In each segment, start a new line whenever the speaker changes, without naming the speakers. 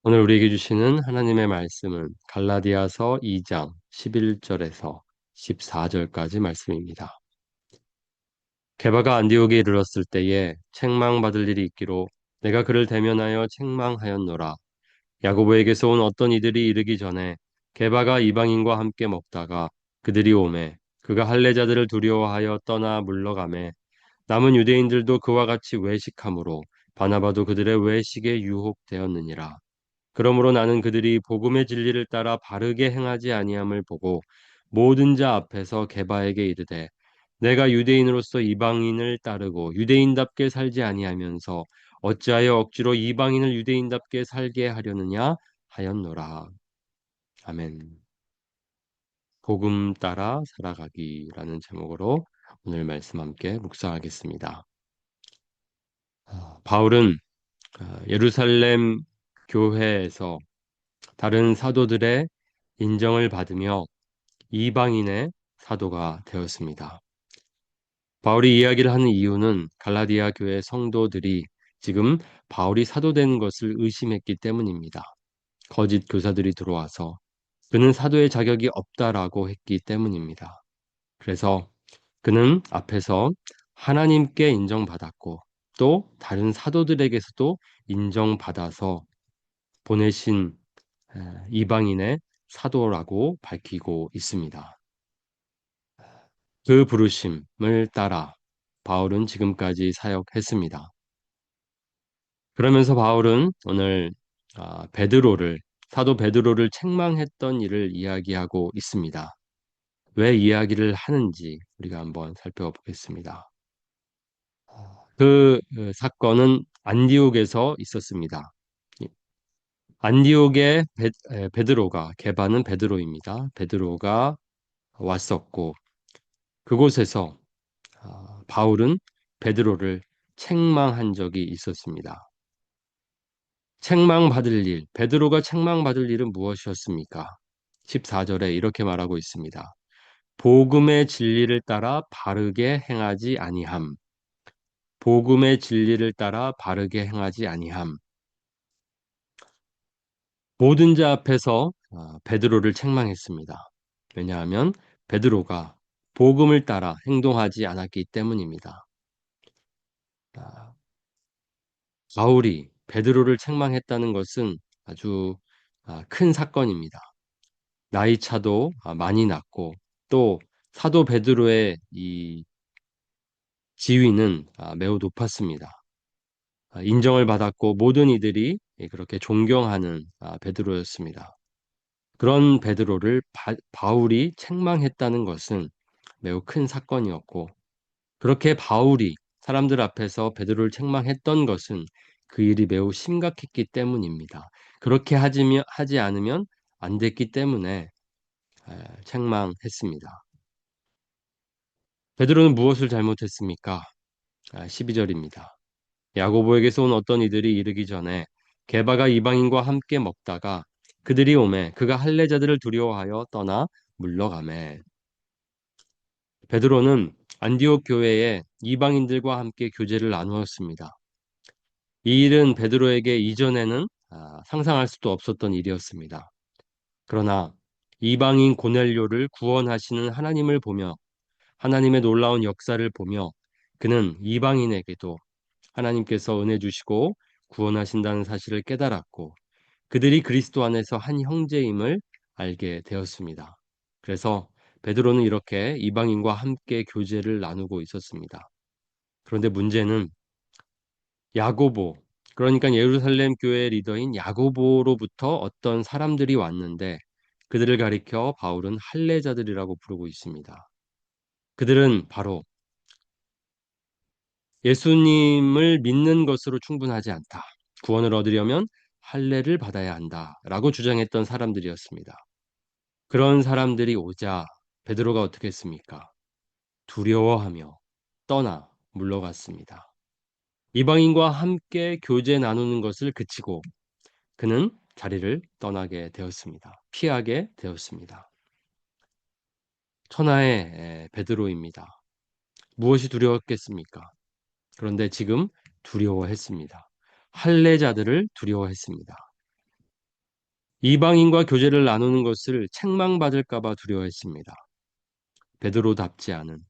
오늘 우리에게 주시는 하나님의 말씀은 갈라디아서 2장 11절에서 14절까지 말씀입니다. 게바가 안디옥에 이르렀을 때에 책망받을 일이 있기로 내가 그를 대면하여 책망하였노라. 야고보에게서 온 어떤 이들이 이르기 전에 게바가 이방인과 함께 먹다가 그들이 오매 그가 할례자들을 두려워하여 떠나 물러가매 남은 유대인들도 그와 같이 외식함으로 바나바도 그들의 외식에 유혹되었느니라. 그러므로 나는 그들이 복음의 진리를 따라 바르게 행하지 아니함을 보고 모든 자 앞에서 게바에게 이르되 내가 유대인으로서 이방인을 따르고 유대인답게 살지 아니하면서 어찌하여 억지로 이방인을 유대인답게 살게 하려느냐 하였노라. 아멘. 복음 따라 살아가기라는 제목으로 오늘 말씀 함께 묵상하겠습니다. 바울은 예루살렘 교회에서 다른 사도들의 인정을 받으며 이방인의 사도가 되었습니다. 바울이 이야기를 하는 이유는 갈라디아 교회 성도들이 지금 바울이 사도되는 것을 의심했기 때문입니다. 거짓 교사들이 들어와서 그는 사도의 자격이 없다라고 했기 때문입니다. 그래서 그는 앞에서 하나님께 인정받았고 또 다른 사도들에게서도 인정받아서 보내신 이방인의 사도라고 밝히고 있습니다. 그 부르심을 따라 바울은 지금까지 사역했습니다. 그러면서 바울은 오늘 사도 베드로를 책망했던 일을 이야기하고 있습니다. 왜 이야기를 하는지 우리가 한번 살펴보겠습니다. 그 사건은 안디옥에서 있었습니다. 안디옥의 베드로가, 게바는 베드로입니다. 베드로가 왔었고 그곳에서 바울은 베드로를 책망한 적이 있었습니다. 책망받을 일, 베드로가 책망받을 일은 무엇이었습니까? 14절에 이렇게 말하고 있습니다. 복음의 진리를 따라 바르게 행하지 아니함. 복음의 진리를 따라 바르게 행하지 아니함. 모든 자 앞에서 베드로를 책망했습니다. 왜냐하면 베드로가 복음을 따라 행동하지 않았기 때문입니다. 아, 바울이 베드로를 책망했다는 것은 아주 큰 사건입니다. 나이 차도 많이 났고 또 사도 베드로의 이 지위는 매우 높았습니다. 인정을 받았고 모든 이들이 그렇게 존경하는 베드로였습니다. 그런 베드로를 바울이 책망했다는 것은 매우 큰 사건이었고 그렇게 바울이 사람들 앞에서 베드로를 책망했던 것은 그 일이 매우 심각했기 때문입니다. 그렇게 하지 않으면 안 됐기 때문에 책망했습니다. 베드로는 무엇을 잘못했습니까? 12절입니다. 야고보에게서 온 어떤 이들이 이르기 전에 게바가 이방인과 함께 먹다가 그들이 오매 그가 할례자들을 두려워하여 떠나 물러가매. 베드로는 안디옥 교회에 이방인들과 함께 교제를 나누었습니다. 이 일은 베드로에게 이전에는 상상할 수도 없었던 일이었습니다. 그러나 이방인 고넬료를 구원하시는 하나님을 보며 하나님의 놀라운 역사를 보며 그는 이방인에게도 하나님께서 은혜 주시고 구원하신다는 사실을 깨달았고 그들이 그리스도 안에서 한 형제임을 알게 되었습니다. 그래서 베드로는 이렇게 이방인과 함께 교제를 나누고 있었습니다. 그런데 문제는 야고보, 그러니까 예루살렘 교회 리더인 야고보로부터 어떤 사람들이 왔는데 그들을 가리켜 바울은 할례자들이라고 부르고 있습니다. 그들은 바로 예수님을 믿는 것으로 충분하지 않다. 구원을 얻으려면 할례를 받아야 한다라고 주장했던 사람들이었습니다. 그런 사람들이 오자 베드로가 어떻게 했습니까? 두려워하며 떠나 물러갔습니다. 이방인과 함께 교제 나누는 것을 그치고 그는 자리를 떠나게 되었습니다. 피하게 되었습니다. 천하의 베드로입니다. 무엇이 두려웠겠습니까? 그런데 지금 두려워했습니다. 할례자들을 두려워했습니다. 이방인과 교제를 나누는 것을 책망받을까 봐 두려워했습니다. 베드로답지 않은,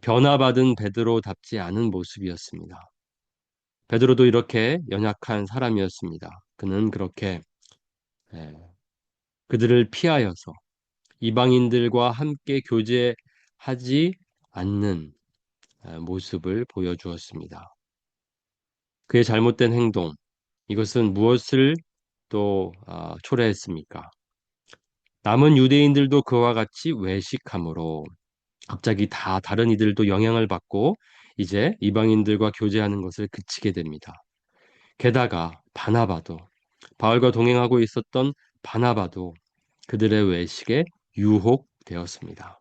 변화받은 베드로답지 않은 모습이었습니다. 베드로도 이렇게 연약한 사람이었습니다. 그는 그렇게 예, 그들을 피하여서 이방인들과 함께 교제하지 않는 모습을 보여주었습니다. 그의 잘못된 행동, 이것은 무엇을 또 초래했습니까? 남은 유대인들도 그와 같이 외식함으로 갑자기 다 다른 이들도 영향을 받고 이제 이방인들과 교제하는 것을 그치게 됩니다. 게다가 바나바도 바울과 동행하고 있었던 바나바도 그들의 외식에 유혹되었습니다.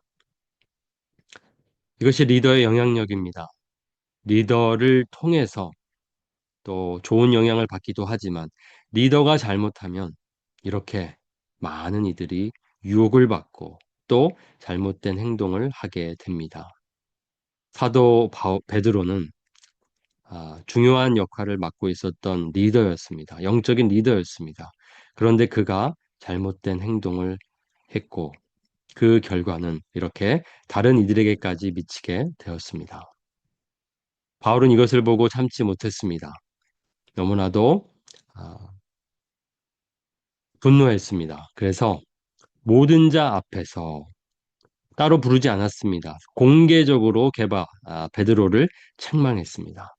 이것이 리더의 영향력입니다. 리더를 통해서 또 좋은 영향을 받기도 하지만 리더가 잘못하면 이렇게 많은 이들이 유혹을 받고 또 잘못된 행동을 하게 됩니다. 베드로는 중요한 역할을 맡고 있었던 리더였습니다. 영적인 리더였습니다. 그런데 그가 잘못된 행동을 했고 그 결과는 이렇게 다른 이들에게까지 미치게 되었습니다. 바울은 이것을 보고 참지 못했습니다. 너무나도 아, 분노했습니다. 그래서 모든 자 앞에서 따로 부르지 않았습니다. 공개적으로 베드로를 책망했습니다.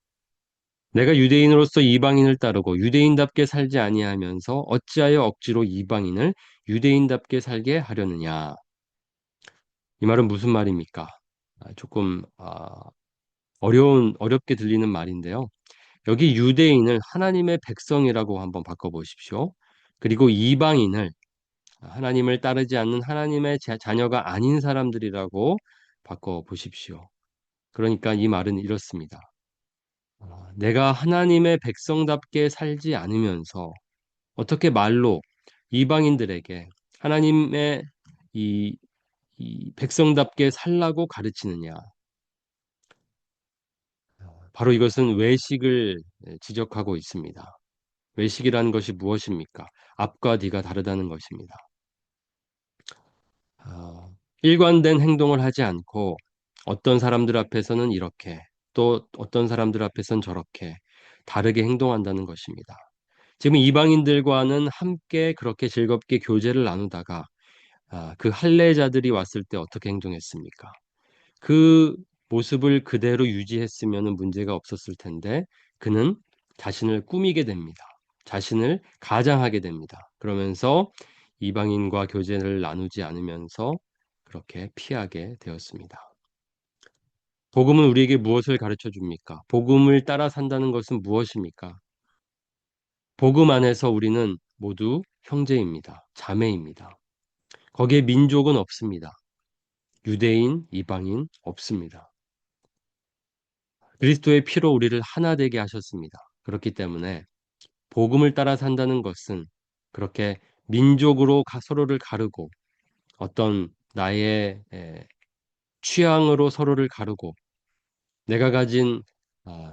내가 유대인으로서 이방인을 따르고 유대인답게 살지 아니하면서 어찌하여 억지로 이방인을 유대인답게 살게 하려느냐. 이 말은 무슨 말입니까? 조금 어렵게 들리는 말인데요. 여기 유대인을 하나님의 백성이라고 한번 바꿔보십시오. 그리고 이방인을 하나님을 따르지 않는 하나님의 자녀가 아닌 사람들이라고 바꿔보십시오. 그러니까 이 말은 이렇습니다. 내가 하나님의 백성답게 살지 않으면서 어떻게 말로 이방인들에게 하나님의 이, 이 백성답게 살라고 가르치느냐. 바로 이것은 외식을 지적하고 있습니다. 외식이라는 것이 무엇입니까? 앞과 뒤가 다르다는 것입니다. 일관된 행동을 하지 않고 어떤 사람들 앞에서는 이렇게 또 어떤 사람들 앞에서는 저렇게 다르게 행동한다는 것입니다. 지금 이방인들과는 함께 그렇게 즐겁게 교제를 나누다가 그 할례자들이 왔을 때 어떻게 행동했습니까? 그 모습을 그대로 유지했으면 문제가 없었을 텐데 그는 자신을 꾸미게 됩니다. 자신을 가장하게 됩니다. 그러면서 이방인과 교제를 나누지 않으면서 그렇게 피하게 되었습니다. 복음은 우리에게 무엇을 가르쳐 줍니까? 복음을 따라 산다는 것은 무엇입니까? 복음 안에서 우리는 모두 형제입니다. 자매입니다. 거기에 민족은 없습니다. 유대인, 이방인 없습니다. 그리스도의 피로 우리를 하나 되게 하셨습니다. 그렇기 때문에 복음을 따라 산다는 것은 그렇게 민족으로 서로를 가르고 어떤 나의 취향으로 서로를 가르고 내가 가진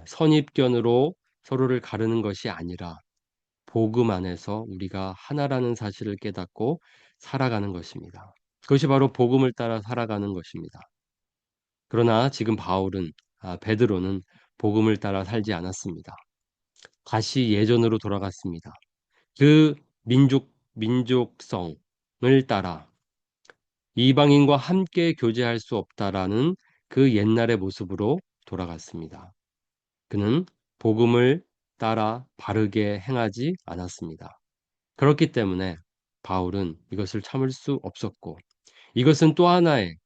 선입견으로 서로를 가르는 것이 아니라 복음 안에서 우리가 하나라는 사실을 깨닫고 살아가는 것입니다. 그것이 바로 복음을 따라 살아가는 것입니다. 그러나 지금 베드로는 복음을 따라 살지 않았습니다. 다시 예전으로 돌아갔습니다. 그 민족성을 따라 이방인과 함께 교제할 수 없다라는 그 옛날의 모습으로 돌아갔습니다. 그는 복음을 따라 바르게 행하지 않았습니다. 그렇기 때문에 바울은 이것을 참을 수 없었고 이것은 또 하나의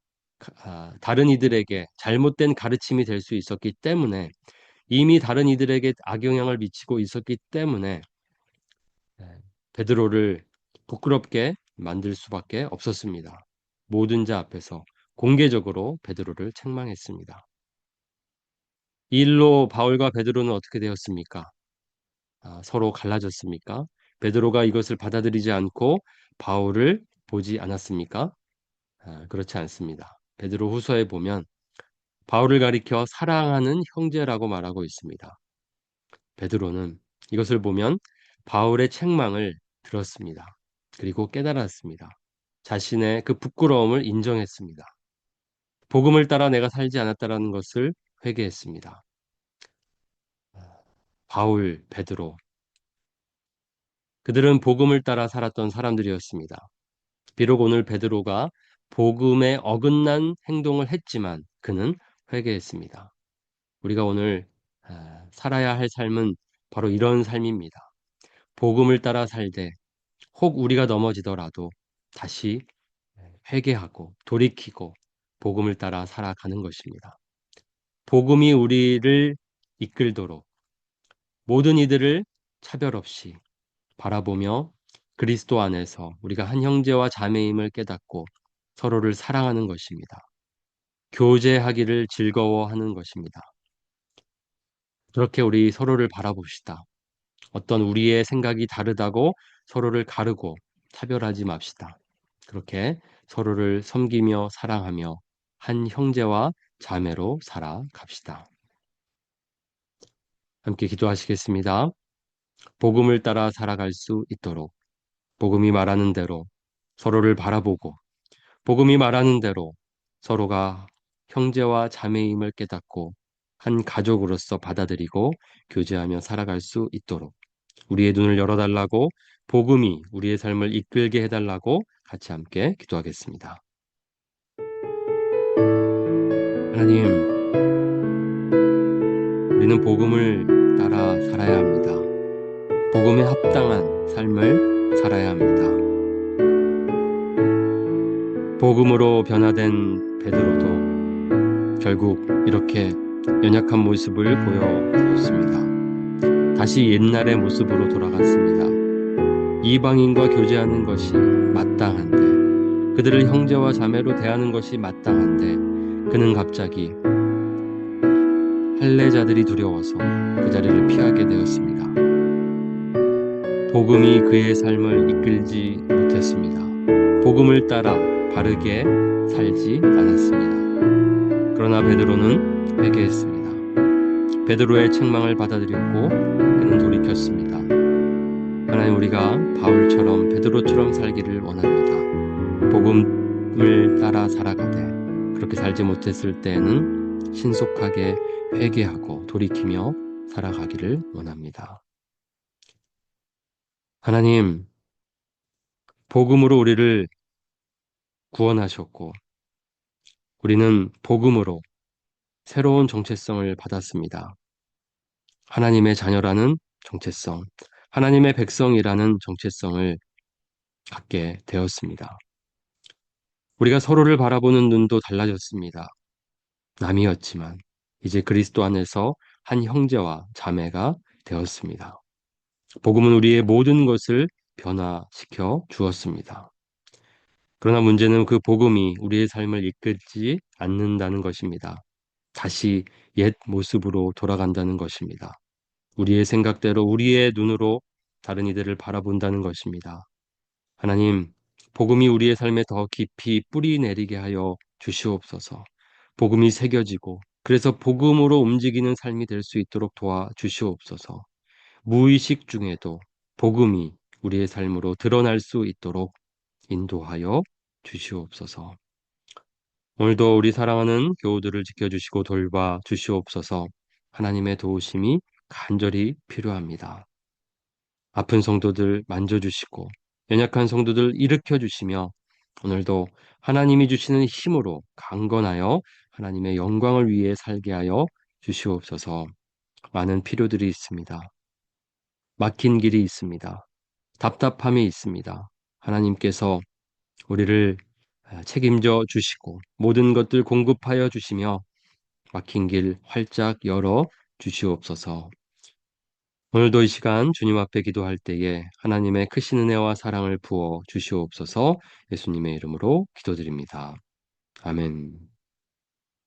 다른 이들에게 잘못된 가르침이 될 수 있었기 때문에 이미 다른 이들에게 악영향을 미치고 있었기 때문에 베드로를 부끄럽게 만들 수밖에 없었습니다. 모든 자 앞에서 공개적으로 베드로를 책망했습니다. 이 일로 바울과 베드로는 어떻게 되었습니까? 서로 갈라졌습니까? 베드로가 이것을 받아들이지 않고 바울을 보지 않았습니까? 그렇지 않습니다. 베드로 후서에 보면 바울을 가리켜 사랑하는 형제라고 말하고 있습니다. 베드로는 이것을 보면 바울의 책망을 들었습니다. 그리고 깨달았습니다. 자신의 그 부끄러움을 인정했습니다. 복음을 따라 내가 살지 않았다라는 것을 회개했습니다. 바울, 베드로, 그들은 복음을 따라 살았던 사람들이었습니다. 비록 오늘 베드로가 복음에 어긋난 행동을 했지만 그는 회개했습니다. 우리가 오늘 살아야 할 삶은 바로 이런 삶입니다. 복음을 따라 살되 혹 우리가 넘어지더라도 다시 회개하고 돌이키고 복음을 따라 살아가는 것입니다. 복음이 우리를 이끌도록 모든 이들을 차별 없이 바라보며 그리스도 안에서 우리가 한 형제와 자매임을 깨닫고 서로를 사랑하는 것입니다. 교제하기를 즐거워하는 것입니다. 그렇게 우리 서로를 바라봅시다. 어떤 우리의 생각이 다르다고 서로를 가르고 차별하지 맙시다. 그렇게 서로를 섬기며 사랑하며 한 형제와 자매로 살아갑시다. 함께 기도하시겠습니다. 복음을 따라 살아갈 수 있도록 복음이 말하는 대로 서로를 바라보고 복음이 말하는 대로 서로가 형제와 자매임을 깨닫고 한 가족으로서 받아들이고 교제하며 살아갈 수 있도록 우리의 눈을 열어달라고 복음이 우리의 삶을 이끌게 해달라고 같이 함께 기도하겠습니다. 하나님, 우리는 복음을 따라 살아야 합니다. 복음에 합당한 삶을 살아야 합니다. 복음으로 변화된 베드로도 결국 이렇게 연약한 모습을 보여주었습니다. 다시 옛날의 모습으로 돌아갔습니다. 이방인과 교제하는 것이 마땅한데, 그들을 형제와 자매로 대하는 것이 마땅한데, 그는 갑자기 할례자들이 두려워서 그 자리를 피하게 되었습니다. 복음이 그의 삶을 이끌지 못했습니다. 복음을 따라 바르게 살지 않았습니다. 그러나 베드로는 회개했습니다. 베드로의 책망을 받아들였고 그는 돌이켰습니다. 하나님, 우리가 바울처럼 베드로처럼 살기를 원합니다. 복음을 따라 살아가되 그렇게 살지 못했을 때에는 신속하게 회개하고 돌이키며 살아가기를 원합니다. 하나님, 복음으로 우리를 구원하셨고 우리는 복음으로 새로운 정체성을 받았습니다. 하나님의 자녀라는 정체성, 하나님의 백성이라는 정체성을 갖게 되었습니다. 우리가 서로를 바라보는 눈도 달라졌습니다. 남이었지만 이제 그리스도 안에서 한 형제와 자매가 되었습니다. 복음은 우리의 모든 것을 변화시켜 주었습니다. 그러나 문제는 그 복음이 우리의 삶을 이끌지 않는다는 것입니다. 다시 옛 모습으로 돌아간다는 것입니다. 우리의 생각대로 우리의 눈으로 다른 이들을 바라본다는 것입니다. 하나님, 복음이 우리의 삶에 더 깊이 뿌리 내리게 하여 주시옵소서. 복음이 새겨지고 그래서 복음으로 움직이는 삶이 될 수 있도록 도와주시옵소서. 무의식 중에도 복음이 우리의 삶으로 드러날 수 있도록 인도하여 주시옵소서. 오늘도 우리 사랑하는 교우들을 지켜주시고 돌봐 주시옵소서. 하나님의 도우심이 간절히 필요합니다. 아픈 성도들 만져주시고 연약한 성도들 일으켜주시며 오늘도 하나님이 주시는 힘으로 강건하여 하나님의 영광을 위해 살게 하여 주시옵소서. 많은 필요들이 있습니다. 막힌 길이 있습니다. 답답함이 있습니다. 하나님께서 우리를 책임져 주시고 모든 것들 공급하여 주시며 막힌 길 활짝 열어 주시옵소서. 오늘도 이 시간 주님 앞에 기도할 때에 하나님의 크신 은혜와 사랑을 부어 주시옵소서. 예수님의 이름으로 기도드립니다. 아멘.